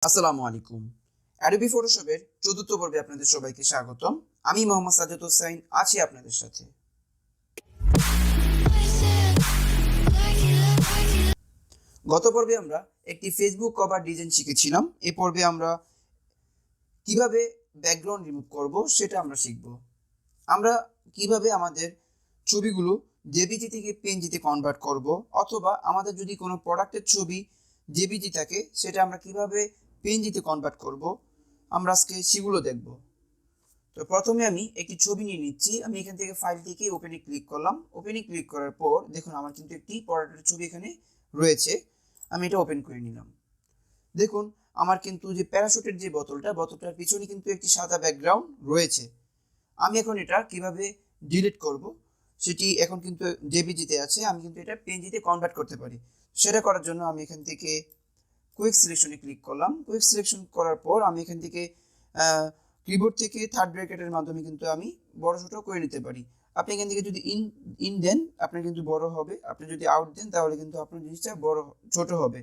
আসসালামু আলাইকুম। অ্যাডোবি ফটোশপের চতুর্থ পর্বে আপনাদের সবাইকে স্বাগতম। আমি মোহাম্মদ সাজ্জাদ হোসাইন আছি আপনাদের সাথে। গত পর্বে আমরা একটি ফেসবুক কভার ডিজাইন শিখেছিলাম। এই পর্বে আমরা কিভাবে ব্যাকগ্রাউন্ড রিমুভ করব সেটা আমরা শিখব। আমরা কিভাবে আমাদের ছবিগুলো জেপিজি থেকে পিএনজিতে কনভার্ট করব, অথবা আমাদের যদি কোনো প্রোডাক্টের ছবি জেপিজি থাকে সেটা আমরা কিভাবে পিএনজিতে কনভার্ট করব, আমরা আজকে সেগুলো দেখব। তো প্রথমে আমি একটি ছবি নিয়ে নিচ্ছি। আমি এখান থেকে ফাইল থেকে ওপেনে ক্লিক করলাম। ওপেনে ক্লিক করার পর দেখুন আমার কিন্তু একটি প্রোডাক্টের ছবি এখানে রয়েছে। আমি এটা ওপেন করে নিলাম। দেখুন আমার কিন্তু যে প্যারাশুটের যে বোতলটার পিছনে কিন্তু একটি সাদা ব্যাকগ্রাউন্ড রয়েছে। আমি এখন এটা কিভাবে ডিলিট করব সেটি এখন কিন্তু জেপিজিতে আছে। আমি কিন্তু এটা পিএনজিতে কনভার্ট করতে পারি। সেটা করার জন্য আমি এখান থেকে কুইক সিলেকশনে ক্লিক করলাম। কুইক সিলেকশন করার পর আমি এখান থেকে কিবোর্ড থেকে থার্ড ব্র্যাকেটের মাধ্যমে কিন্তু আমি বড় ছোট করে নিতে পারি। আপনি এখান থেকে যদি ইন দেন আপনার কিন্তু বড় হবে, আপনি যদি আউট দেন তাহলে কিন্তু আপনার জিনিসটা বড় ছোট হবে।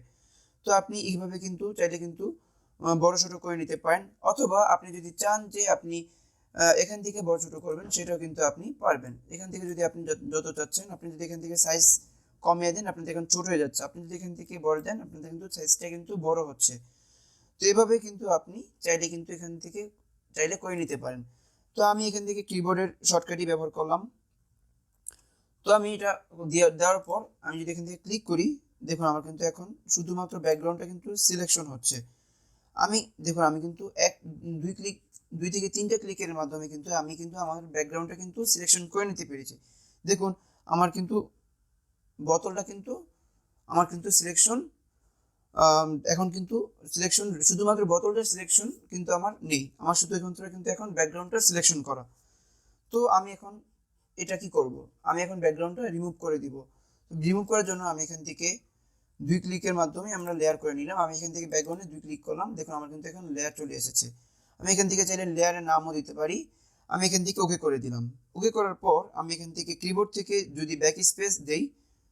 তো আপনি এইভাবে কিন্তু চাইলে কিন্তু বড় ছোট করে নিতে পারেন, অথবা আপনি যদি চান যে আপনি এখান থেকে বড় ছোট করবেন সেটাও কিন্তু আপনি পারবেন। এখান থেকে যদি আপনি যত চাচ্ছেন, আপনি যদি এখান থেকে সাইজ কমিয়ে দেন আপনাদের এখন ছোট হয়ে যাচ্ছে, আপনি যদি এখান থেকে বড় দেন আপনাদের কিন্তু সাইজটা কিন্তু বড় হচ্ছে। তো এভাবে কিন্তু আপনি চাইলে কিন্তু এখান থেকে চাইলে করে নিতে পারেন। তো আমি এখান থেকে কিবোর্ডের শর্টকাটই ব্যবহার করলাম। তো আমি এটা দেওয়ার পর আমি যদি এখান থেকে ক্লিক করি, দেখুন আমার কিন্তু এখন শুধুমাত্র ব্যাকগ্রাউন্ডটা কিন্তু সিলেকশন হচ্ছে। আমি দেখুন আমি কিন্তু দুই থেকে তিনটা ক্লিকের মাধ্যমে কিন্তু আমি কিন্তু আমার ব্যাকগ্রাউন্ডটা কিন্তু সিলেকশন করে নিতে পেরেছি। দেখুন আমার কিন্তু বোতলটা কিন্তু আমার কিন্তু সিলেকশন এখন কিন্তু সিলেকশন শুধুমাত্র বোতলটার সিলেকশন কিন্তু আমার নেই, আমার শুধু কিন্তু এখন ব্যাকগ্রাউন্ডটা সিলেকশন করা। তো আমি এখন এটা কি করব, আমি এখন ব্যাকগ্রাউন্ডটা রিমুভ করে দিব। রিমুভ করার জন্য আমি এখান থেকে দুই ক্লিকের মাধ্যমে আমরা লেয়ার করে নিলাম। আমি এখান থেকে ব্যাকগ্রাউন্ডে দুই ক্লিক করলাম, দেখুন আমার কিন্তু এখন লেয়ার চলে এসেছে। আমি এখান থেকে চাইলে লেয়ারের নামও দিতে পারি। আমি এখান থেকে ওকে করে দিলাম। ওকে করার পর আমি এখান থেকে কিবোর্ড থেকে যদি ব্যাক স্পেস দেই,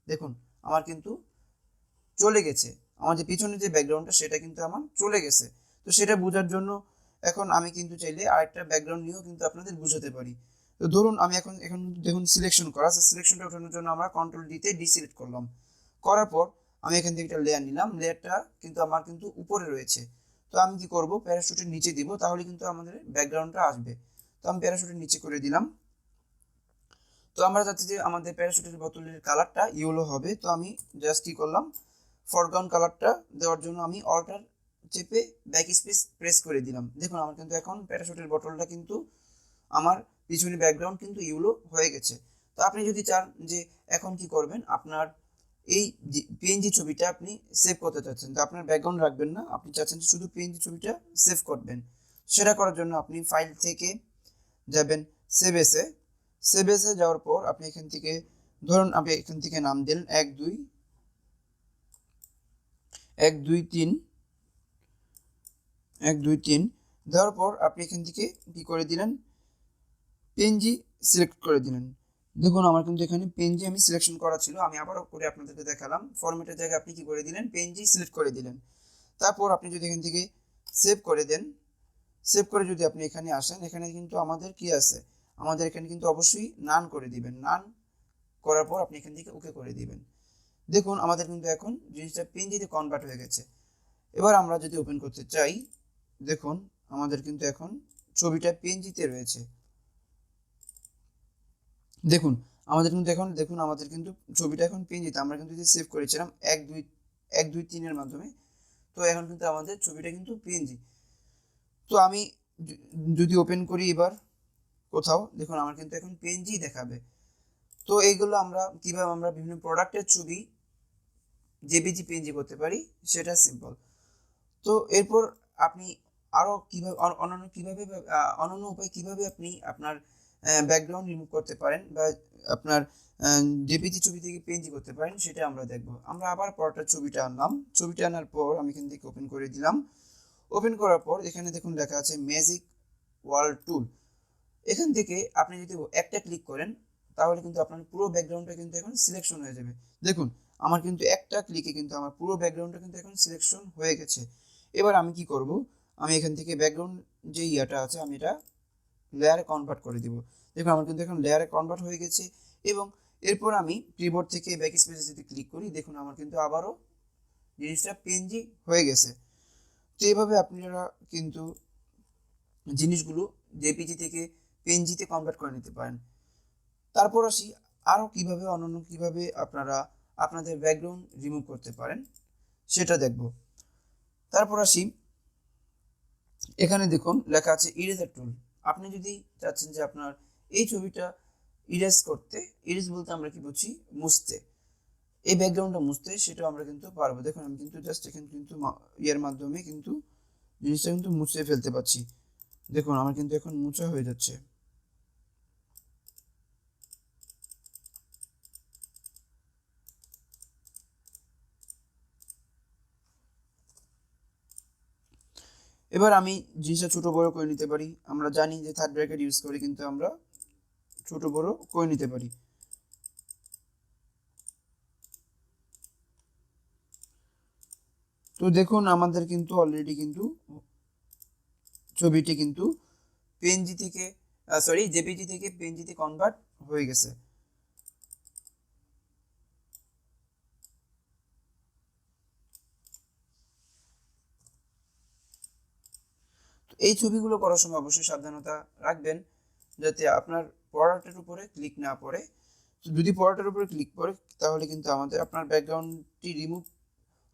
দেখুন আমার কিন্তু চলে গেছে, আমার যে পিছনে যে ব্যাকগ্রাউন্ডটা সেটা কিন্তু আমার চলে গেছে। তো সেটা বোঝার জন্য এখন আমি কিন্তু চাইলে আরেকটা ব্যাকগ্রাউন্ড নিয়েও কিন্তু আপনাদের বুঝাতে পারি। তো ধরুন আমি এখন দেখুন সিলেকশন করা আছে, সিলেকশনটা ওঠানোর জন্য আমরা কন্ট্রোল ডিতে ডিসিলেক্ট করলাম। করার পর আমি এখান থেকে একটা লেয়ার নিলাম, লেয়ারটা কিন্তু আমার কিন্তু উপরে রয়েছে। তো আমি কি করব, প্যারাশুটের নিচে দিব, তাহলে কিন্তু আমাদের ব্যাকগ্রাউন্ডটা আসবে। তো আমি প্যারাশুটের নিচে করে দিলাম। তো আমরা চাচ্ছি যে আমাদের প্যারাশুটের বোতলের কালারটা ইয়েলো হবে। তো আমি জাস্ট কি করলাম, ফরগ্রাউন্ড কালারটা দেওয়ার জন্য আমি অল্টার চেপে ব্যাক স্পেস প্রেস করে দিলাম। দেখুন আমার কিন্তু এখন প্যারাশুটের বোতলটা কিন্তু আমার পিছনে ব্যাকগ্রাউন্ড কিন্তু ইউলো হয়ে গেছে। তো আপনি যদি চান যে এখন কি করবেন, আপনার এই পিএনজি ছবিটা আপনি সেভ করতে চাচ্ছেন, তো আপনার ব্যাকগ্রাউন্ড রাখবেন না, আপনি চাচ্ছেন শুধু পিএনজি ছবিটা সেভ করবেন। সেটা করার জন্য আপনি ফাইল থেকে যাবেন সেভ এসে। সেভ এসে যাওয়ার পর আপনি এখান থেকে ধরুন আপনি এখান থেকে নাম দিলেন 1 2 1 2 3 দেওয়ার পর আপনি এখান থেকে কি করে দিলেন, পিএনজি সিলেক্ট করে দিলেন। দেখুন আমার কিন্তু এখানে পিএনজি আমি সিলেকশন করা ছিল, আমি আবারও করে আপনাদেরকে দেখালাম। ফরম্যাটের জায়গায় আপনি কি করে দিলেন, পিএনজি সিলেক্ট করে দিলেন। তারপর আপনি যদি এখান থেকে সেভ করে দেন, সেভ করে যদি আপনি এখানে আসেন, এখানে কিন্তু আমাদের কি আছে, আমাদের এখানে কিন্তু অবশ্যই নান করে দিবেন। নান করার পর আপনি এখান থেকে ওকে করে দিবেন। দেখুন আমাদের কিন্তু এখন জিনিসটা পিএনজিতে কনভার্ট হয়ে গেছে। এবার আমরা যদি ওপেন করতে চাই, দেখুন আমাদের কিন্তু এখন ছবিটা পিএনজিতে রয়েছে। দেখুন আমাদের কিন্তু এখন দেখুন আমাদের কিন্তু ছবিটা এখন পিএনজিতে, আমরা কিন্তু যে সেভ করেছিলাম 1 2 1 2 3 এর মাধ্যমে। তো এখন কিন্তু আমাদের ছবিটা কিন্তু পিএনজি। তো আমি যদি ওপেন করি এবার কোথাও, দেখুন আমার কিন্তু এখন পিএনজি দেখাবে। তো এইগুলো আমরা কিভাবে আমরা বিভিন্ন প্রোডাক্টের ছবি জেপিজি পিএনজি করতে পারি সেটা সিম্পল। তো এরপর আপনি আরও কীভাবে অন্যান্য উপায় কীভাবে আপনি আপনার ব্যাকগ্রাউন্ড রিমুভ করতে পারেন বা আপনার জেপিজি ছবি থেকে পিএনজি করতে পারেন সেটা আমরা দেখব। আমরা আবার পরটা ছবিটা আনলাম, ছবিটা আনার পর আমি এখান থেকে ওপেন করে দিলাম। ওপেন করার পর এখানে দেখুন লেখা আছে ম্যাজিক ওয়ার্ল্ড টুল। এখান থেকে আপনি যদি একটা ক্লিক করেন তাহলে কিন্তু আপনার পুরো ব্যাকগ্রাউন্ডটা কিন্তু এখন সিলেকশন হয়ে যাবে। দেখুন আমার কিন্তু একটা ক্লিকে কিন্তু আমার পুরো ব্যাকগ্রাউন্ডটা কিন্তু এখন সিলেকশন হয়ে গেছে। এবার আমি কি করব, আমি এখান থেকে ব্যাকগ্রাউন্ড যে ইয়াটা আছে আমি এটা লেয়ারে কনভার্ট করে দিব। দেখুন আমার কিন্তু এখন লেয়ারে কনভার্ট হয়ে গেছে এবং এরপর আমি কিবোর্ড থেকে ব্যাক স্পেসে যদি ক্লিক করি দেখুন আমার কিন্তু আবারও জিনিসটা পিএনজি হয়ে গেছে। তো এইভাবে আপনারা কিন্তু জিনিসগুলো জেপিজি থেকে পিএনজিতে কনভার্ট করে নিতে পারেন। তারপর আসি আরও কীভাবে অন্যান্য কীভাবে আপনারা আপনাদের ব্যাকগ্রাউন্ড রিমুভ করতে পারেন সেটা দেখব। তারপর আসি এখানে দেখুন লেখা আছে ইরেজার টুল। আপনি যদি চাচ্ছেন যে আপনার এই ছবিটা ইরেজ করতে, ইরেজ বলতে আমরা কি বুঝি, মুছতে, এই ব্যাকগ্রাউন্ডটা মুছতে, সেটাও আমরা কিন্তু পারবো। দেখুন আমি কিন্তু জাস্ট এখানে কিন্তু ইয়ের মাধ্যমে কিন্তু জিনিসটা কিন্তু মুছে ফেলতে পারছি। দেখুন আমার কিন্তু এখন মুছা হয়ে যাচ্ছে। এবার আমি জিনিসটা ছোট বড় করে নিতে পারি। আমরা জানি যে থার্ড ব্র্যাকেট ইউজ করে কিন্তু আমরা ছোট বড় করে নিতে পারি। তো দেখুন আমাদের কিন্তু অলরেডি কিন্তু ছবিটি কিন্তু পিএনজি থেকে জেপিজি থেকে পিএনজিতে কনভার্ট হয়ে গেছে। তো এই ছবিগুলো করার সময় অবশ্যই সাবধানতা রাখবেন যাতে আপনার পড়াটার উপরে ক্লিক না পড়ে। তো যদি পড়াটার উপরে ক্লিক পড়ে তাহলে কিন্তু আপনার ব্যাকগ্রাউন্ডটি রিমুভ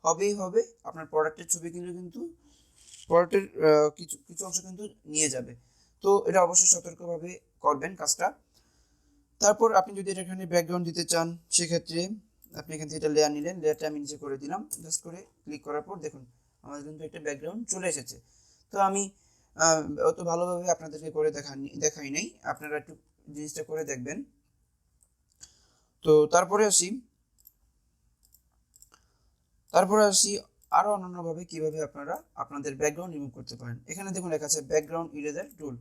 হবেই হবে। আপনার প্রোডাক্টের ছবি কিন্তু প্রোডাক্টের কিছু কিছু অংশ কিন্তু নিয়ে যাবে। তো এটা অবশ্যই সতর্কভাবে করবেন কাজটা। তারপর আপনি যদি এটা এখানে ব্যাকগ্রাউন্ড দিতে চান সেক্ষেত্রে আপনি এখান থেকে এটা লেয়ার নিলেন, লেয়ারটা আমি নিচে করে দিলাম। জাস্ট করে ক্লিক করার পর দেখুন আমাদের কিন্তু একটা ব্যাকগ্রাউন্ড চলে এসেছে। তো আমি অত ভালোভাবে আপনাদেরকে করে দেখাই নাই, আপনারা একটু জিনিসটা করে দেখবেন। তো তারপরে আসি আরও অন্যান্যভাবে কীভাবে আপনারা আপনাদের ব্যাকগ্রাউন্ড রিমুভ করতে পারেন। এখানে দেখুন লেখা আছে ব্যাকগ্রাউন্ড ইরেজার টুল।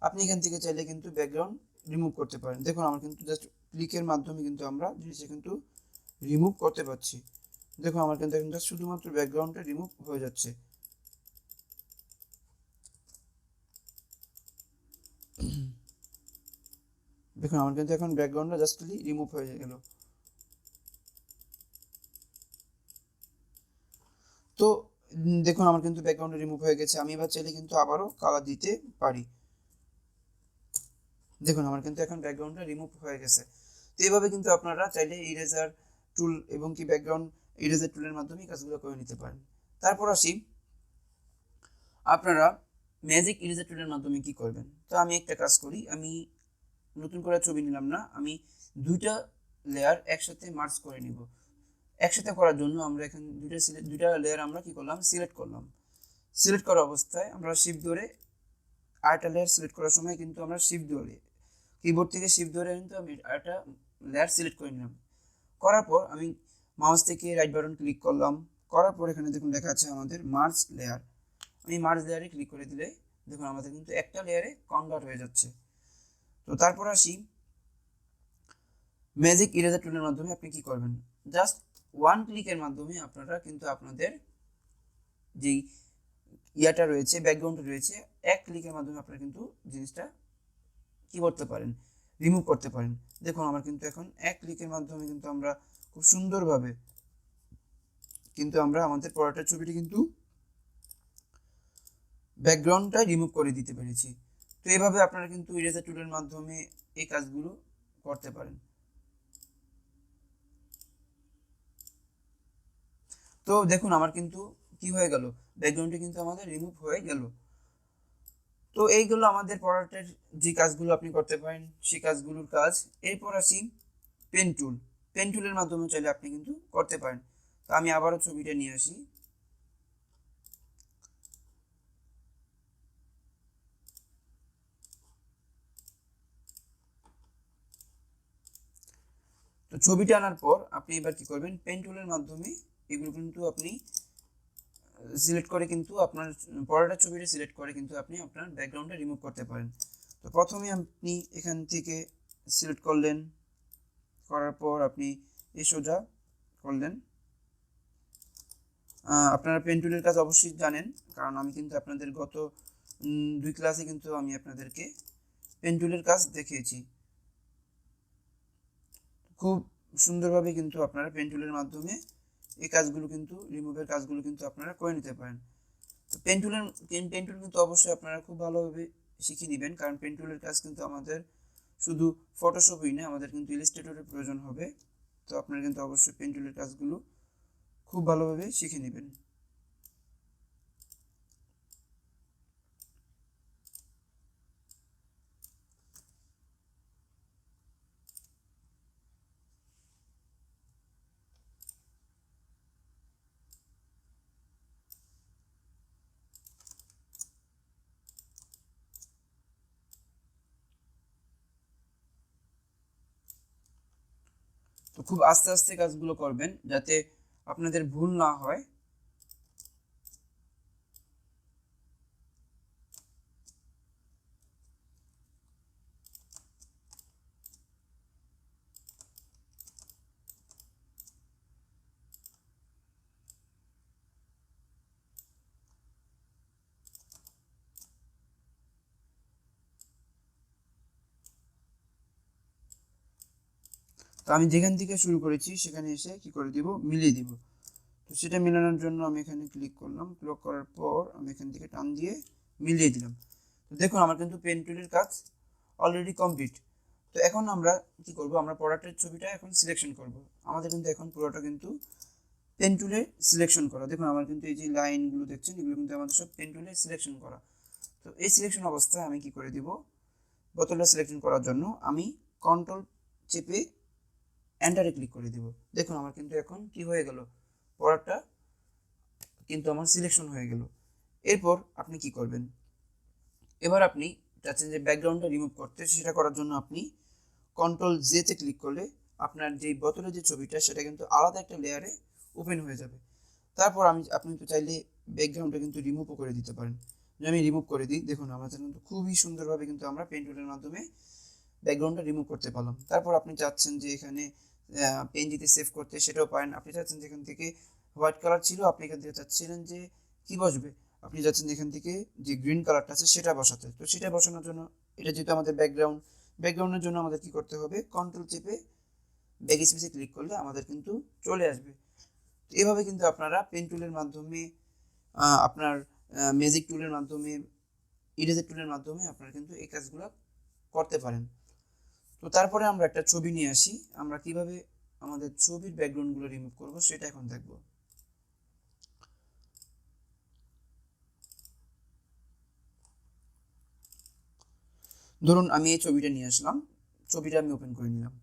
আপনি এখান থেকে চাইলে কিন্তু ব্যাকগ্রাউন্ড রিমুভ করতে পারেন। দেখুন আমার কিন্তু জাস্ট ক্লিকের মাধ্যমে কিন্তু আমরা জিনিসটা কিন্তু রিমুভ করতে পারছি। দেখুন আমার কিন্তু এখন জাস্ট শুধুমাত্র ব্যাকগ্রাউন্ডটা রিমুভ হয়ে যাচ্ছে। দেখুন আমার কিন্তু এখন ব্যাকগ্রাউন্ডটা জাস্টলি রিমুভ হয়ে গেল। তো দেখুন আমার কিন্তু ব্যাকগ্রাউন্ড রিমুভ হয়ে গেছে। আমি এবার চাইলে কিন্তু আবারও কালার দিতে পারি। দেখুন আমার কিন্তু এখন ব্যাকগ্রাউন্ডটা রিমুভ হয়ে গেছে। তো এইভাবে কিন্তু আপনারা চাইলে ইরেজার টুল এবং কি ব্যাকগ্রাউন্ড ইরেজার টুলের মাধ্যমে কাজগুলো করে নিতে পারেন। তারপর আসি আপনারা ম্যাজিক ইরেজার টুলের মাধ্যমে কি করবেন। তো আমি একটা কাজ করি, আমি নতুন করে ছবি নিলাম না, আমি দুইটা লেয়ার একসাথে মার্জ করে নিব। একসাথে করার জন্য আমরা এখানে দুইটা লেয়ার আমরা কি করলাম, সিলেক্ট করলাম। সিলেক্ট করা অবস্থায় আমরা শিফট ধরে আরেকটা লেয়ার সিলেক্ট করার সময় কিন্তু আমরা শিফট ধরে কিবোর্ড থেকে শিফট ধরে কিন্তু আমি আরেকটা লেয়ার সিলেক্ট করে নিলাম। করার পর আমি মাউস থেকে রাইট বাটন ক্লিক করলাম। করার পর এখানে দেখুন লেখা আছে আমাদের মার্জ লেয়ার। আমি মার্জ লেয়ারে ক্লিক করে দিলে দেখুন আমাদের কিন্তু একটা লেয়ারে কনভার্ট হয়ে যাচ্ছে। তো তারপর আসি ম্যাজিক ইরেজার টুলের মাধ্যমে আপনি কি করবেন, জাস্ট ওয়ান ক্লিকের মাধ্যমে আপনারা কিন্তু আপনাদের যেই ইয়াটা রয়েছে ব্যাকগ্রাউন্ড রয়েছে এক ক্লিকের মাধ্যমে আপনারা কিন্তু জিনিসটা কি করতে পারেন, রিমুভ করতে পারেন। দেখুন আমার কিন্তু এখন এক ক্লিকের মাধ্যমে কিন্তু আমরা খুব সুন্দরভাবে কিন্তু আমরা আমাদের পড়াটার ছবিটি কিন্তু ব্যাকগ্রাউন্ডটা রিমুভ করে দিতে পেরেছি। তো এইভাবে আপনারা কিন্তু ইরেজার টুলের মাধ্যমে এই কাজগুলো করতে পারেন। তো দেখুন আমার কিন্তু কি হয়ে গেল, ব্যাকগ্রাউন্ডটি কিন্তু আমাদের রিমুভ হয়ে গেল। তো এইগুলো আমাদের পড়াটার যে কাজগুলো আপনি করতে পারেন সেই কাজগুলোর কাজ। এরপর আসি পেন টুল। পেন টুলের মাধ্যমে চাইলে আপনি কিন্তু করতে পারেন। তো আমি আবারও ছবিটা নিয়ে আসি। তো ছবিটা আনার পর আপনি এবার কি করবেন, পেন টুলের মাধ্যমে এগুলো কিন্তু আপনি সিলেক্ট করে কিন্তু আপনার পরের ছবিটা সিলেক্ট করে কিন্তু আপনি আপনার ব্যাকগ্রাউন্ডটা রিমুভ করতে পারেন। তো প্রথমে আপনি এখান থেকে সিলেক্ট করলেন, করার পর আপনি এই সোজা করলেন। আপনারা পেন টুলের কাজ অবশ্যই জানেন, কারণ আমি কিন্তু আপনাদের গত 2 ক্লাসে কিন্তু আমি আপনাদেরকে পেন টুলের কাজ দেখিয়েছি। খুব সুন্দরভাবে কিন্তু আপনারা পেন টুলের মাধ্যমে এই কাজগুলো কিন্তু রিমুভের কাজগুলো কিন্তু আপনারা করে নিতে পারেন। তো পেন টুল কিন্তু অবশ্যই আপনারা খুব ভালোভাবে শিখে নেবেন, কারণ পেন টুলের কাজ কিন্তু আমাদের শুধু ফটোশপই না, আমাদের কিন্তু ইলাস্ট্রেটরের প্রয়োজন হবে। তো আপনারা কিন্তু অবশ্যই পেন টুলের কাজগুলো খুব ভালোভাবে শিখে নেবেন। তো খুব আস্তে আস্তে কাজগুলো করবেন যাতে আপনাদের ভুল না হয়। তো আমি যেখান থেকে শুরু করেছি সেখানে এসে কি করে দিব, মিলিয়ে দিব। তো সেটা মেলানোর জন্য আমি এখানে ক্লিক করলাম, ক্লিক করার পর আমি এখান থেকে টান দিয়ে মিলিয়ে দিলাম। তো দেখুন আমার কিন্তু পেন টুলের কাজ অলরেডি কমপ্লিট। তো এখন আমরা কি করব, আমরা প্রোডাক্টের ছবিটা এখন সিলেকশন করব। আমাদের কিন্তু এখন পুরোটা কিন্তু পেন টুলে সিলেকশন করা। দেখুন আমার কিন্তু এই যে লাইনগুলো দেখছেন এগুলো কিন্তু আমাদের সব পেন টুলে সিলেকশন করা। তো এই সিলেকশন অবস্থায় আমি কি করে দিব, বোতলটা সিলেকশন করার জন্য আমি কন্ট্রোল চেপে এন্টারে ক্লিক করে দিব। দেখুন আমার কিন্তু এখন কি হয়ে গেল, প্রোডাক্টটা কিন্তু আমার সিলেকশন হয়ে গেল। এরপর আপনি কি করবেন, এবার আপনি চাচ্ছেন যে ব্যাকগ্রাউন্ডটা রিমুভ করতে, সেটা করার জন্য আপনি কন্ট্রোল জেতে ক্লিক করলে আপনার যে বোতলের যে ছবিটা সেটা কিন্তু আলাদা একটা লেয়ারে ওপেন হয়ে যাবে। তারপর আপনি তো চাইলে ব্যাকগ্রাউন্ডটা কিন্তু রিমুভও করে দিতে পারেন। আমি রিমুভ করে দিই, দেখুন আমাদের কিন্তু খুবই সুন্দরভাবে কিন্তু আমরা পেন টুলের মাধ্যমে ব্যাকগ্রাউন্ডটা রিমুভ করতে পারলাম। তারপর আপনি চাচ্ছেন যে এখানে পেনজিতে সেভ করতে, সেটাও পারেন। আপনি চাচ্ছেন যেখান থেকে হোয়াইট কালার ছিল আপনি এখান থেকে চাচ্ছিলেন যে কি বসবে, আপনি চাচ্ছেন এখান থেকে যে গ্রিন কালারটা আছে সেটা বসাতে। তো সেটা বসানোর জন্য, এটা যেহেতু আমাদের ব্যাকগ্রাউন্ডের জন্য আমাদের কি করতে হবে, কন্ট্রোল চেপে ব্যাক স্পেসে ক্লিক করলে আমাদের কিন্তু চলে আসবে। তো এভাবে কিন্তু আপনারা পেন টুলের মাধ্যমে, আপনার ম্যাজিক টুলের মাধ্যমে, ইরেজার টুলের মাধ্যমে আপনারা কিন্তু এই কাজগুলো করতে পারেন। তো তারপরে আমরা একটা ছবি নিয়ে আসি, আমরা কিভাবে আমাদের ছবির ব্যাকগ্রাউন্ডগুলো রিমুভ করব সেটা এখন দেখব। ধরুন আমি এই ছবিটা নিয়ে আসলাম, ছবিটা আমি ওপেন করে নিলাম।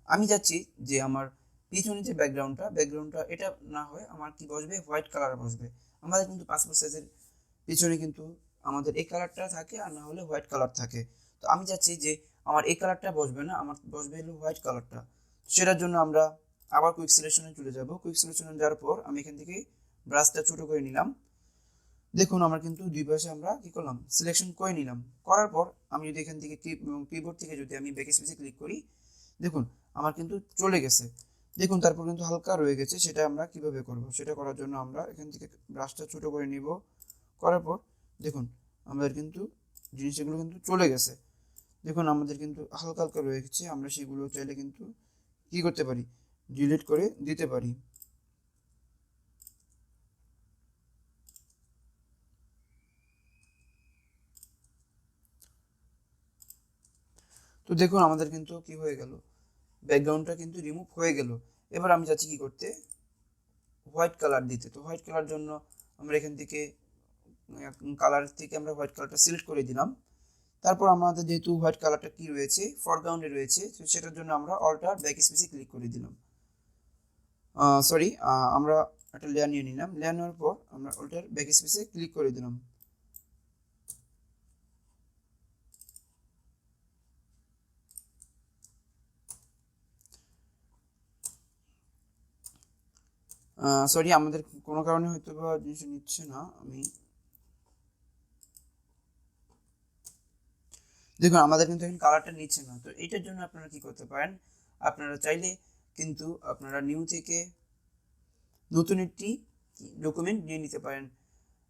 আমি যাচ্ছি যে আমার পিছনে যে ব্যাকগ্রাউন্ডটা এটা না হয় আমার কি বসবে, হোয়াইট কালার বসবে। আমাদের কিন্তু পাসপোর্ট সাইজের পিছনে কিন্তু আমাদের এই কালারটা থাকে, আর না হলে হোয়াইট কালার থাকে। তো আমি চাচ্ছি যে আমার এই কালারটা বসবে না, আমার বসবে হলো হোয়াইট কালারটা। সেটার জন্য আমরা আবার কুইক সিলেকশনে চলে যাব। কুইক সিলেকশনে যাওয়ার পর আমি এখান থেকে ব্রাশটা ছোট করে নিলাম। দেখুন আমার কিন্তু দুই পাশে আমরা কি করলাম, সিলেকশন করে নিলাম। করার পর আমি যদি এখান থেকে কিবোর্ড থেকে যদি আমি ব্যাক স্পেসে ক্লিক করি, দেখুন আমার কিন্তু চলে গেছে। দেখুন তারপর কিন্তু হালকা রয়ে গেছে, সেটা আমরা কিভাবে করব, সেটা করার জন্য আমরা এখান থেকে ব্রাশটা ছোট করে নিব। করার পর দেখুন আমাদের কিন্তু জিনিসগুলো কিন্তু চলে গেছে। দেখুন আমাদের কিন্তু হালকা হালকা রয়ে গেছে, আমরা সেগুলো চাইলে কিন্তু কি করতে পারি, ডিলিট করে দিতে পারি। তো দেখুন আমাদের কিন্তু কি হয়ে গেল, ব্যাকগ্রাউন্ডটা কিন্তু রিমুভ হয়ে গেল। এবার আমি চাচ্ছি কি করতে, হোয়াইট কালার দিতে। তো হোয়াইট কালার জন্য আমরা এখান থেকে কালার থেকে আমরা হোয়াইট কালারটা সিলেক্ট করে দিলাম। তারপর আমাদের যেহেতু হোয়াইট কালারটা কি রয়েছে, ফরগ্রাউন্ডে রয়েছে, তো সেটার জন্য আমরা অল্টার ব্যাক স্পেসে ক্লিক করে দিলাম। সরি, আমরা একটা লেয়ার নিয়ে নিলাম, লেয়ার নেওয়ার পর আমরা অল্টার ব্যাক স্পেসে ক্লিক করে দিলাম। সরি, আমাদের কোনো কারণে হয়তো বা জিনিসটা নিচ্ছে না। আমি দেখুন আমাদের কিন্তু এখন কালারটা নিচ্ছে না। তো এটার জন্য আপনারা কি করতে পারেন, আপনারা চাইলে কিন্তু আপনারা নিউ থেকে নতুন একটি ডকুমেন্ট নিয়ে নিতে পারেন।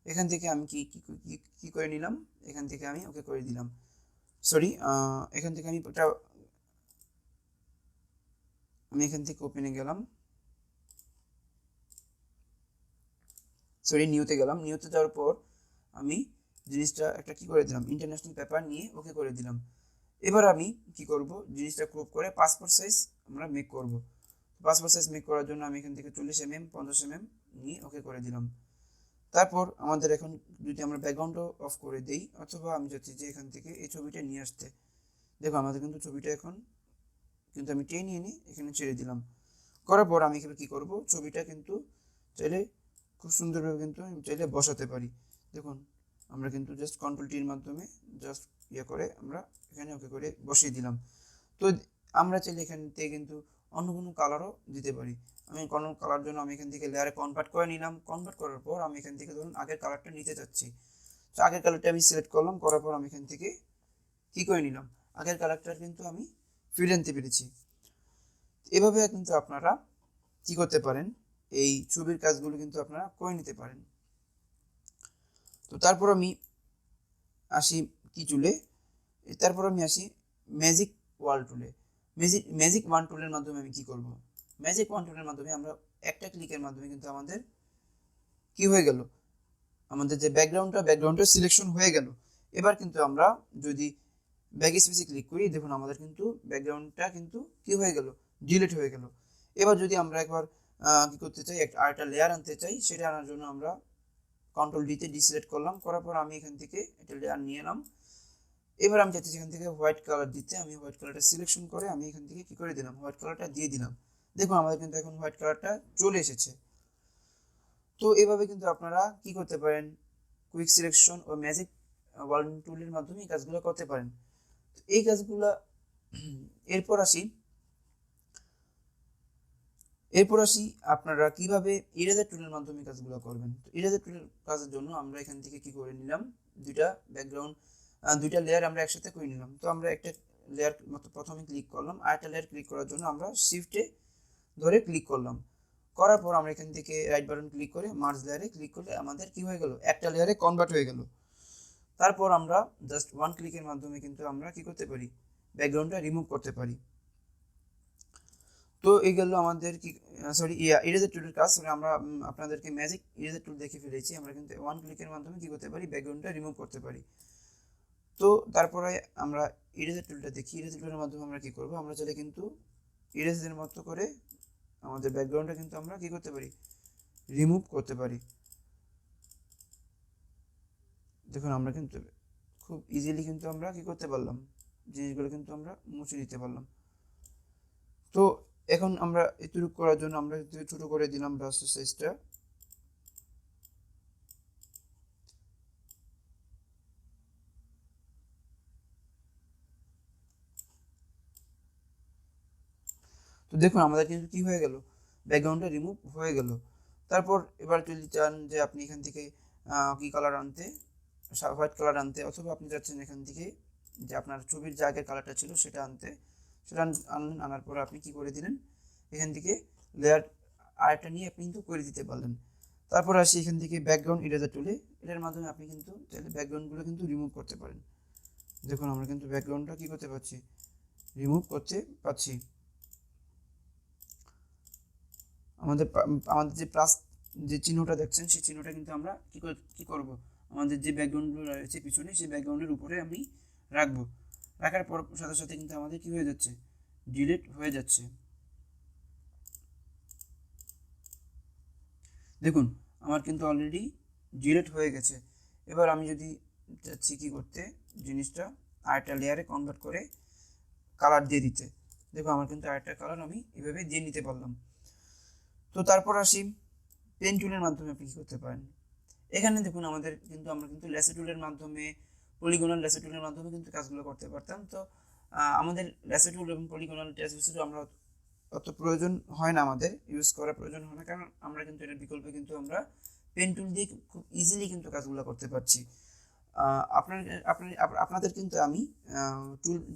এখান থেকে আমি কি করে নিলাম, এখান থেকে আমি ওকে করে দিলাম, সরি এখান থেকে আমি এখান থেকে ওপেনে গেলাম, সরি নিউতে গেলাম। নিউতে যাওয়ার পর আমি জিনিসটা একটা কি করে দিলাম, ইন্টারন্যাশনাল পেপার নিয়ে ওকে করে দিলাম। এবার আমি কি করব, জিনিসটা ক্রপ করে পাসপোর্ট সাইজ আমরা মেক করব। পাসপোর্ট সাইজ মেক করার জন্য আমি এখান থেকে 40 mm 50 mm নিয়ে ওকে করে দিলাম। তারপর আমাদের এখন যদি আমরা ব্যাকগ্রাউন্ডও অফ করে দেই, অথবা আমি চাচ্ছি যে এখান থেকে এই ছবিটা নিয়ে আসতে, দেখো আমাদের কিন্তু ছবিটা এখন কিন্তু আমি টেনে নিয়ে এখানে ছেড়ে দিলাম। করার পর আমি এখানে কী করব, ছবিটা কিন্তু চাইলে খুব সুন্দরভাবে কিন্তু আমি চাইলে বসাতে পারি। দেখুন আমরা কিন্তু জাস্ট কন্ট্রোল-টির মাধ্যমে জাস্ট করে আমরা এখানে ওকে করে বসিয়ে দিলাম। তো আমরা চাইলে এখান থেকে কিন্তু অন্য কোনো কালারও দিতে পারি। আমি কোনো কালার জন্য আমি এখান থেকে লেয়ারে কনভার্ট করে নিলাম। কনভার্ট করার পর আমি এখান থেকে ধরুন আগের কালারটা নিতে চাচ্ছি, তো আগের কালারটা আমি সিলেক্ট করলাম, করার পর আমি এখান থেকে কী করে নিলাম, আগের কালারটা কিন্তু আমি ফিরে আনতে পেরেছি। এভাবে কিন্তু আপনারা কি করতে পারেন, এই ছবির কাজগুলো কিন্তু আপনারা করে নিতে পারেন। তো তারপর আমি আসি কি টুলে, তারপর আমি আসি ম্যাজিক ওয়াল টুলে। ম্যাজিক ওয়ান টুলের মাধ্যমে আমি কি করব, ম্যাজিক ওয়ান টুলের মাধ্যমে আমরা একটা ক্লিকের মাধ্যমে কিন্তু আমাদের কি হয়ে গেল, আমাদের যে ব্যাকগ্রাউন্ডটা সিলেকশন হয়ে গেল। এবার কিন্তু আমরা যদি ব্যাক স্পেসে ক্লিক করি, দেখুন আমাদের কিন্তু ব্যাকগ্রাউন্ডটা কিন্তু কি হয়ে গেল, ডিলিট হয়ে গেল। এবার যদি আমরা একবার কি করতে চাই, আরেকটা লেয়ার আনতে চাই, সেটা আনার জন্য আমরা কন্ট্রোল-ডিতে ডিসিলেক্ট করলাম, করার পর আমি এখান থেকে একটা লেয়ার নিয়ে এলাম। এবার আমি চাচ্ছি এখান থেকে হোয়াইট কালার দিতে, আমি হোয়াইট কালারটা সিলেকশন করে আমি এখান থেকে কি করে দিলাম, হোয়াইট কালারটা দিয়ে দিলাম। দেখুন আমাদের কিন্তু এখন হোয়াইট কালারটা চলে এসেছে। তো এভাবে কিন্তু আপনারা কি করতে পারেন, কুইক সিলেকশন ও ম্যাজিক ওয়াল টুলের মাধ্যমে এই কাজগুলো করতে পারেন। তো এই কাজগুলো এরপর আসি আপনারা কিভাবে ইরেজার টুলের মাধ্যমে কাজগুলো করবেন। তো ইরেজার টুলের কাজের জন্য আমরা এখান থেকে কি করে নিলাম, দুইটা লেয়ার আমরা একসাথে করে নিলাম। তো আমরা একটা লেয়ার মতো প্রথমে ক্লিক করলাম, আরেকটা লেয়ার ক্লিক করার জন্য আমরা শিফটে ধরে ক্লিক করলাম, করার পর আমরা এখান থেকে রাইট বাটন ক্লিক করে মার্জ লেয়ারে ক্লিক করলে আমাদের কি হয়ে গেল, একটা লেয়ারে কনভার্ট হয়ে গেল। তারপর আমরা জাস্ট ওয়ান ক্লিকের মাধ্যমে কিন্তু আমরা কি করতে পারি, ব্যাকগ্রাউন্ডটা রিমুভ করতে পারি। তো এই গেল আমাদের কি ইরেজার টুলের কাজ। আমরা আপনাদেরকে ম্যাজিক ইরেজার টুল দেখে ফেলেছি, আমরা কিন্তু ওয়ান ক্লিকের মাধ্যমে কি করতে পারি, ব্যাকগ্রাউন্ডটা রিমুভ করতে পারি। তো তারপরে আমরা ইরেজার টুলটা দেখি, ইরেজার টুলের মাধ্যমে আমরা কি করব, আমরা চাইলে কিন্তু ইরেজের মতো করে আমাদের ব্যাকগ্রাউন্ডটা কিন্তু আমরা কি করতে পারি, রিমুভ করতে পারি। দেখুন আমরা কিন্তু খুব ইজিলি কিন্তু আমরা কি করতে পারলাম, জিনিসগুলো কিন্তু আমরা মুছে দিতে পারলাম। তো এখন আমরা এটুকু করার জন্য আমরা ছোট করে দিলাম ব্রাশের সাইজটা। তো দেখুন আমাদের কিন্তু কি হয়ে গেল, ব্যাকগ্রাউন্ডটা রিমুভ হয়ে গেল। তারপর এবার যদি চান যে আপনি এখান থেকে কি কালার আনতে, হোয়াইট কালার আনতে, অথবা আপনি চাচ্ছেন এখান থেকে যে আপনার ছবির যে আগের কালারটা ছিল সেটা আনতে, সেটা আনলেন, আনার পর আপনি কি করে দিলেন, এখান থেকে লেয়ার আরেকটা নিয়ে আপনি কিন্তু করে দিতে পারলেন। তারপর আসি এখান থেকে ব্যাকগ্রাউন্ড ইরেজার টুলে, এটার মাধ্যমে আপনি কিন্তু চাইলে ব্যাকগ্রাউন্ডগুলো কিন্তু রিমুভ করতে পারেন। দেখুন আমরা কিন্তু ব্যাকগ্রাউন্ডটা কি করতে পারছি, রিমুভ করতে পারছি। আমাদের যে প্লাস যে চিহ্নটা দেখছেন, সেই চিহ্নটা কিন্তু আমরা কি করব, আমাদের যে ব্যাকগ্রাউন্ডগুলো রয়েছে পিছনে, সেই ব্যাকগ্রাউন্ডের উপরে আমি রাখবো। রাখার পর সাথে সাথে কিন্তু আমাদের কি হয়ে যাচ্ছে, ডিলিট হয়ে যাচ্ছে। দেখুন আমার কিন্তু অলরেডি ডিলিট হয়ে গেছে। এবার আমি যদি চাচ্ছি কি করতে, জিনিসটা আরেকটা লেয়ারে কনভার্ট করে কালার দিয়ে দিতে, দেখো আমার কিন্তু আরেকটা কালার আমি এভাবে দিয়ে নিতে পারলাম। তো তারপর আসি পেন টুলের মাধ্যমে আপনি কী করতে পারেন। এখানে দেখুন আমাদের কিন্তু আমরা কিন্তু লেসো টুলের মাধ্যমে, পলিগনাল লেসো টুলের মাধ্যমে কিন্তু কাজগুলো করতে পারতাম। তো আমাদের লেসো টুল এবং পলিগনাল টেক্সট আমরা অত প্রয়োজন হয় না, আমাদের ইউজ করার প্রয়োজন হয় না, কারণ আমরা কিন্তু এটার বিকল্পে কিন্তু আমরা পেন টুল দিয়ে খুব ইজিলি কিন্তু কাজগুলো করতে পারছি। আপনাদের কিন্তু আমি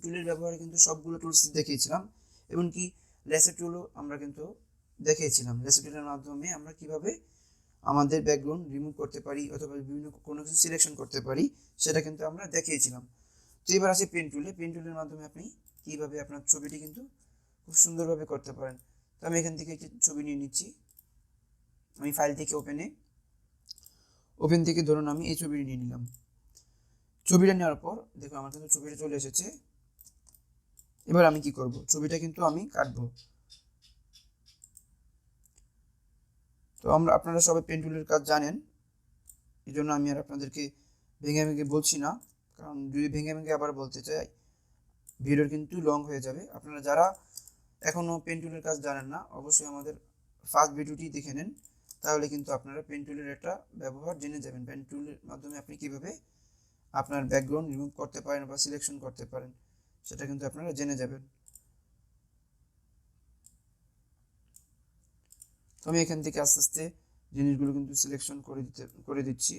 টুলের ব্যবহারে কিন্তু সবগুলো টুলস দেখিয়েছিলাম, এমনকি লেসো টুলও আমরা কিন্তু দেখিয়েছিলাম। লেসো টুলের মাধ্যমে আমরা কিভাবে আমাদের ব্যাকগ্রাউন্ড রিমুভ করতে পারি অথবা বিভিন্ন কোনো কিছু সিলেকশন করতে পারি, সেটা কিন্তু আমরা দেখিয়েছিলাম। তো এবার আছে পেন টুলে। পেন টুলের মাধ্যমে আপনি কীভাবে আপনার ছবিটি কিন্তু খুব সুন্দরভাবে করতে পারেন। তো আমি এখান থেকে একটি ছবি নিয়ে নিচ্ছি। আমি ফাইল থেকে ওপেন থেকে ধরুন আমি এই ছবিটি নিয়ে নিলাম। ছবিটা নেওয়ার পর দেখো আমার কিন্তু ছবিটা চলে এসেছে। এবার আমি কি করব, ছবিটা কিন্তু আমি কাটবো। তো আপনারা সবাই পেন টুলের কাজ জানেন, এই জন্য আমি আর আপনাদেরকে ভেঙে ভেঙে বলছি না, কারণ যদি ভেঙে ভেঙে আবার বলতে চাই ভিডিও কিন্তু লং হয়ে যাবে। আপনারা যারা এখনও পেন টুলের কাজ জানেন না, অবশ্যই আমাদের ফার্স্ট ভিডিওটি দেখে নেন, তাহলে কিন্তু আপনারা পেন টুলের একটা ব্যবহার জেনে যাবেন। পেন টুলের মাধ্যমে আপনি কীভাবে আপনার ব্যাকগ্রাউন্ড রিমুভ করতে পারেন বা সিলেকশন করতে পারেন, সেটা কিন্তু আপনারা জেনে যাবেন। তো আমি এখান থেকে আস্তে আস্তে জিনিসগুলো কিন্তু সিলেকশন করে দিচ্ছি।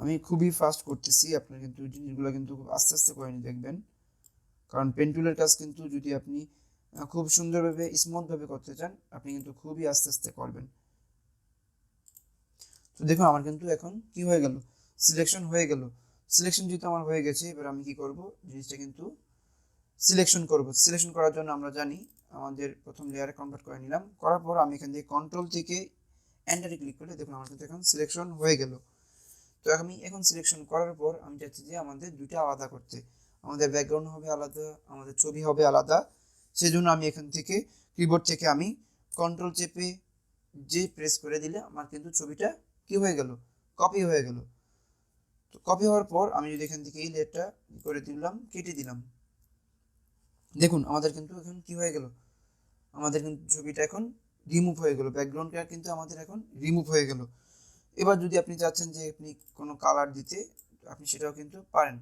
আমি খুবই ফাস্ট করতেছি, আপনার কিন্তু জিনিসগুলো কিন্তু খুব আস্তে আস্তে করে নিয়ে দেখবেন, কারণ পেন টুলের কাজ কিন্তু যদি আপনি খুব সুন্দরভাবে স্মুথভাবে করতে চান, আপনি কিন্তু খুবই আস্তে আস্তে করবেন। তো দেখুন আমার কিন্তু এখন কি হয়ে গেল, সিলেকশন হয়ে গেল। সিলেকশন যেহেতু আমার হয়ে গেছে, এবার আমি কি করব, জিনিসটা কিন্তু সিলেকশন করব। সিলেকশন করার জন্য আমরা জানি আমাদের প্রথম লেয়ারে কনভার্ট করে নিলাম, করার পর আমি এখান থেকে কন্ট্রোল থেকে এন্টারে ক্লিক করলে দেখুন আমার কিন্তু এখন সিলেকশন হয়ে গেল। তো আমি এখন সিলেকশন করার পর আমি চাচ্ছি যে আমাদের দুইটা আলাদা করতে, আমাদের ব্যাকগ্রাউন্ড হবে আলাদা, আমাদের ছবি হবে আলাদা। সেজন্য আমি এখান থেকে কিবোর্ড থেকে আমি কন্ট্রোল চেপে যে প্রেস করে দিলে আমার কিন্তু ছবিটা কি হয়ে গেল, কপি হয়ে গেল। তো কপি হওয়ার পর আমি যদি এখান থেকে এই লেয়ারটা করে দিলাম, কেটে দিলাম, দেখুন আমাদের কিন্তু এখন কি হয়ে গেল, আমাদের কিন্তু ছবিটা এখন রিমুভ হয়ে গেল, ব্যাকগ্রাউন্ডটা কিন্তু আমাদের এখন রিমুভ হয়ে গেল। এবার যদি আপনি চাচ্ছেন যে আপনি কোনো কালার দিতে, আপনি সেটাও কিন্তু পারেন।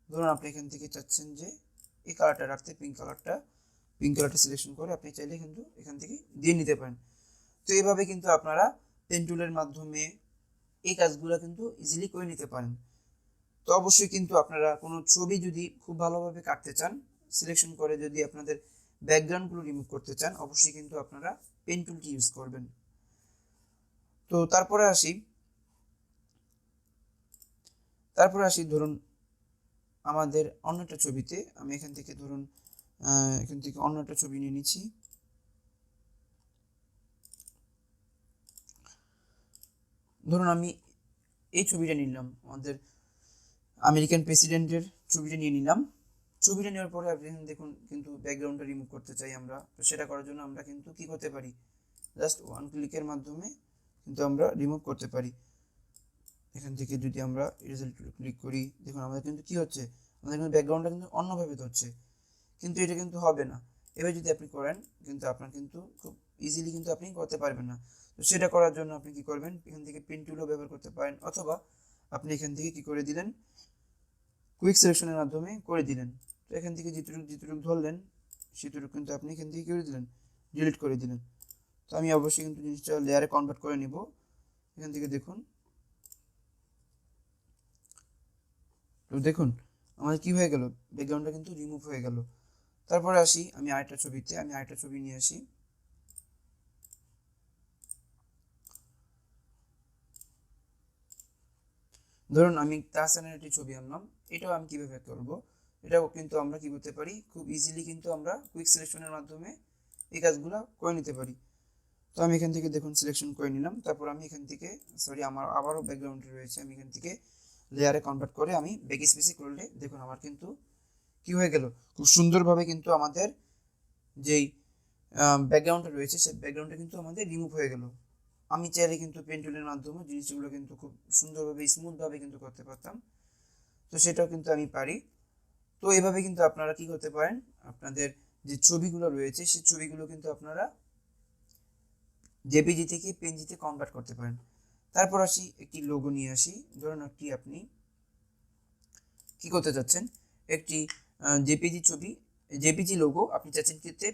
ধরুন আপনি এখান থেকে চাচ্ছেন যে এই কালারটা রাখতে, পিঙ্ক কালারটা সিলেকশন করে আপনি চাইলে কিন্তু এখান থেকে দিয়ে নিতে পারেন। তো এইভাবে কিন্তু আপনারা পেন টুলের মাধ্যমে এই কাজগুলো কিন্তু ইজিলি করে নিতে পারেন। তো অবশ্যই কিন্তু আপনারা কোনো ছবি যদি খুব ভালোভাবে কাটতে চান, সিলেকশন করে যদি আপনাদের ব্যাকগ্রাউন্ডগুলো রিমুভ করতে চান, অবশ্যই কিন্তু আপনারা পেন টুলটি ইউজ করবেন। তো তারপরে আসি ধরুন আমাদের অন্য একটা ছবিতে, আমি এখান থেকে ধরুন অন্য একটা ছবি নিয়ে নিচ্ছি। ধরুন আমি এই ছবিটা নিলাম, আমাদের আমেরিকান প্রেসিডেন্টের ছবিটা নিয়ে নিলাম। ছবিটা নেওয়ার পরে আপনি দেখুন কিন্তু ব্যাকগ্রাউন্ডটা রিমুভ করতে চাই আমরা, তো সেটা করার জন্য আমরা কিন্তু কি করতে পারি, জাস্ট ওয়ান ক্লিকের মাধ্যমে কিন্তু আমরা রিমুভ করতে পারি। এখান থেকে যদি আমরা রেজাল্ট ক্লিক করি, দেখুন আমাদের কিন্তু কি হচ্ছে, আমাদের কিন্তু ব্যাকগ্রাউন্ডটা কিন্তু অন্যভাবে ধরছে, কিন্তু এটা কিন্তু হবে না। এবার যদি আপনি করেন কিন্তু আপনার কিন্তু খুব ইজিলি কিন্তু আপনি করতে পারবেন না। তো সেটা করার জন্য আপনি কি করবেন, এখান থেকে পেন টুলও ব্যবহার করতে পারেন, অথবা আপনি এখান থেকে কি করে দিলেন, কুইক সিলেকশনের মাধ্যমে করে দিলেন। তো এখান থেকে যেটুকু ধরলেন সেটুকু কিন্তু আপনি এখান থেকে করে দিলেন, ডিলিট করে দিলেন। তো আমি অবশ্যই কিন্তু জিনিসটা লেয়ারে কনভার্ট করে নিব। এখান থেকে দেখুন, তো দেখুন আমাদের কি হয়ে গেল, ব্যাকগ্রাউন্ডটা কিন্তু রিমুভ হয়ে গেল। তারপরে আসি আমি আরেকটা ছবি নিয়ে আসি। ধরুন আমি তাহসানের একটি ছবি আনলাম, এটাও আমি কিভাবে করব, এটাও কিন্তু আমরা কি করতে পারি, খুব ইজিলি কিন্তু আমরা কুইক সিলেকশনের মাধ্যমে এই কাজগুলো করে নিতে পারি। তো আমি এখান থেকে দেখুন সিলেকশন করে নিলাম, তারপর আমি এখান থেকে আমার আবারও ব্যাকগ্রাউন্ডে রয়েছে, আমি এখান থেকে লেয়ারে কনভার্ট করে আমি ব্যাক স্পেসে করলে দেখুন আমার কিন্তু কি হয়ে গেল, খুব সুন্দরভাবে কিন্তু আমাদের যেই ব্যাকগ্রাউন্ডটা রয়েছে সেই ব্যাকগ্রাউন্ডটা কিন্তু আমাদের রিমুভ হয়ে গেল। আমি চাইলে কিন্তু পেন টুলের মাধ্যমে জিনিসগুলো কিন্তু খুব সুন্দরভাবে স্মুথভাবে কিন্তু করতে পারতাম, তো সেটাও কিন্তু আমি পারি। তো এভাবে কিন্তু আপনারা কি করতে পারেন, আপনাদের যে ছবিগুলো রয়েছে সেই ছবিগুলো কিন্তু আপনারা জেপিজি থেকে পিএনজিতে কনভার্ট করতে পারেন। তারপর আসি একটি লোগো নিয়ে আসি। ধরুন একটি আপনি কি করতে চাচ্ছেন, একটি জেপিজি ছবি, জেপিজি লোগো আপনি চাচ্ছেন ক্ষেত্রে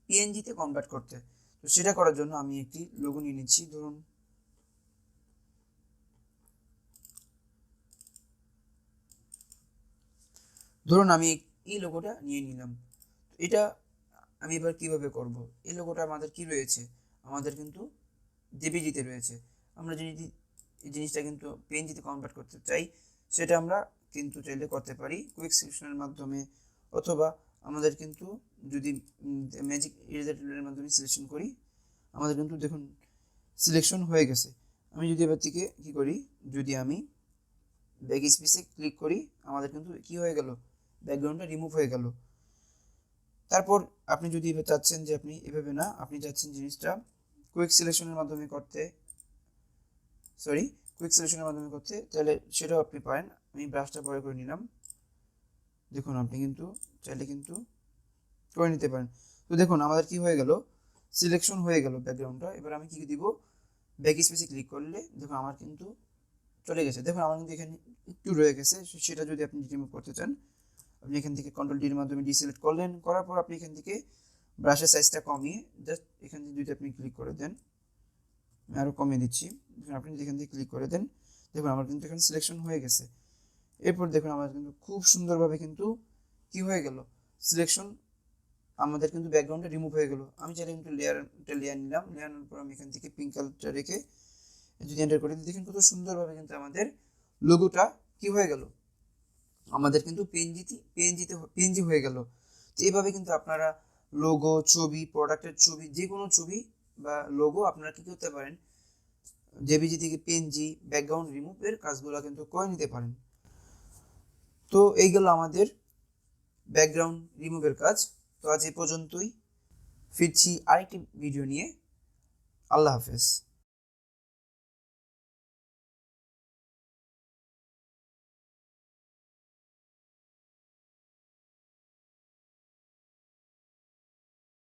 পিএনজিতে কনভার্ট করতে। তো সেটা করার জন্য আমি একটি লোগো নিয়ে নিচ্ছি। ধরুন আমি এই লোগোটা নিয়ে নিলাম। এটা আমি এবার কিভাবে করব, এই লোগোটা আমাদের কি রয়েছে, আমাদের কিন্তু জেপিজিতে রয়েছে। আমরা যদি এই জিনিসটা কিন্তু পিএনজিতে কনভার্ট করতে চাই, সেটা আমরা কিন্তু চাইলে করতে পারি কুইক সিলেকশনের মাধ্যমে, অথবা আমাদের কিন্তু যদি ম্যাজিক ইরেজার টুলের মাধ্যমে সিলেকশন করি, আমাদের কিন্তু দেখুন সিলেকশন হয়ে গেছে। আমি যদি এবার থেকে কী করি, যদি আমি ব্যাক স্পেসে ক্লিক করি, আমাদের কিন্তু কি হয়ে গেল, ব্যাকগ্রাউন্ডটা রিমুভ হয়ে গেল। তারপর আপনি যদি এবার চাচ্ছেন যে আপনি এভাবে না, আপনি চাচ্ছেন জিনিসটা কুইক সিলেকশনের মাধ্যমে করতে, তাহলে সেটাও আপনি পারেন। আমি ব্রাশটা পরে করে নিলাম, দেখুন আপনি কিন্তু চাইলে কিন্তু করে নিতে পারেন। তো দেখুন আমাদের কি হয়ে গেল, সিলেকশন হয়ে গেল ব্যাকগ্রাউন্ডটা। এবার আমি কি দিব, ব্যাক স্পেসে ক্লিক করলে দেখুন আমার কিন্তু চলে গেছে। দেখুন আমার কিন্তু এখানে একটু রয়ে গেছে, সেটা যদি আপনি রিমুভ করতে চান, আপনি এখান থেকে কন্ট্রোল ডির মাধ্যমে ডিসিলেক্ট করলেন, করার পর আপনি এখান থেকে ব্রাশের সাইজটা কমিয়ে জাস্ট এখান থেকে যদি আপনি ক্লিক করে দেন, আমি আরও কমিয়ে দিচ্ছি, আপনি যদি এখান থেকে ক্লিক করে দেন, দেখুন আমার কিন্তু এখানে সিলেকশন হয়ে গেছে। এরপর দেখুন আমার কিন্তু খুব সুন্দরভাবে কিন্তু কি হয়ে গেল, সিলেকশন আমাদের কিন্তু ব্যাকগ্রাউন্ডটা রিমুভ হয়ে গেল। আমি চাইলে কিন্তু লেয়ার নিলাম, লেয়ার নেওয়ার পর আমি এখান থেকে পিঙ্ক কালারটা রেখে যদি এন্টার করে দিই, দেখুন কত সুন্দরভাবে কিন্তু আমাদের লোগোটা কি হয়ে গেল, আমাদের কিন্তু পিএনজি হয়ে গেল। তো এইভাবে কিন্তু আপনারা লোগো, ছবি, প্রোডাক্টের ছবি, যে কোনো ছবি বা লোগো আপনারা কি করতে পারেন, জেপিজি থেকে পিএনজি ব্যাকগ্রাউন্ড রিমুভের কাজগুলো কিন্তু করে নিতে পারেন। তো এই গেল আমাদের ব্যাকগ্রাউন্ড রিমুভের কাজ। তো আজ এ পর্যন্তই, ফিরছি আরেকটি ভিডিও নিয়ে। আল্লাহ হাফেজ।